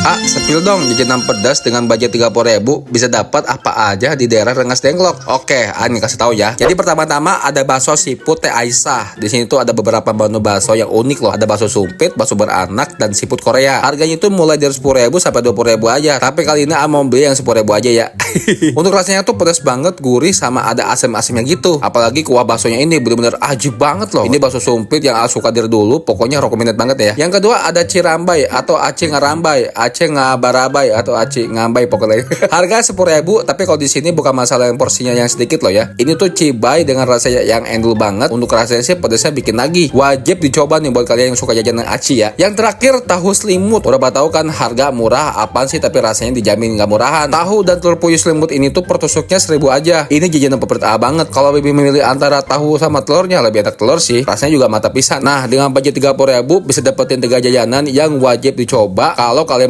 Sepil dong jajanan pedas dengan budget 30.000 bisa dapat apa aja di daerah Rengas Dengklok. Oke, Ani kasih tahu ya. Jadi pertama-tama ada bakso siput Teh Aisyah. Di sini tuh ada beberapa menu bakso yang unik loh. Ada bakso sumpit, bakso beranak, dan siput Korea. Harganya itu mulai dari 10.000 sampai 20.000 aja. Tapi kali ini mau beli yang 10.000 aja ya. Untuk rasanya tuh pedas banget, gurih, sama ada asam-asamnya gitu. Apalagi kuah baksonya ini bener-bener ajib banget loh. Ini bakso sumpit yang suka dari dulu, pokoknya recommended banget ya. Yang kedua ada cirambai atau aceh ngarambai, aceh ngabarabai atau aceh ngambai pokoknya. Harga 10.000, tapi kalau di sini bukan masalah yang porsinya yang sedikit loh ya. Ini tuh cibai dengan rasanya yang endul banget. Untuk rasanya sih pedasnya bikin lagi. Wajib dicoba nih buat kalian yang suka jajanan aci ya. Yang terakhir tahu selimut. Udah tahu kan harga murah apaan sih, tapi rasanya dijamin nggak murahan. Tahu dan telur puyuh selimut ini tuh per tusuknya 1.000 aja. Ini jajanan favorit banget. Kalau lebih memilih antara tahu sama telurnya, lebih enak telur sih. Rasanya juga mata pisang. Nah, dengan budget 30.000 bisa dapetin 3 jajanan yang wajib dicoba kalau kalian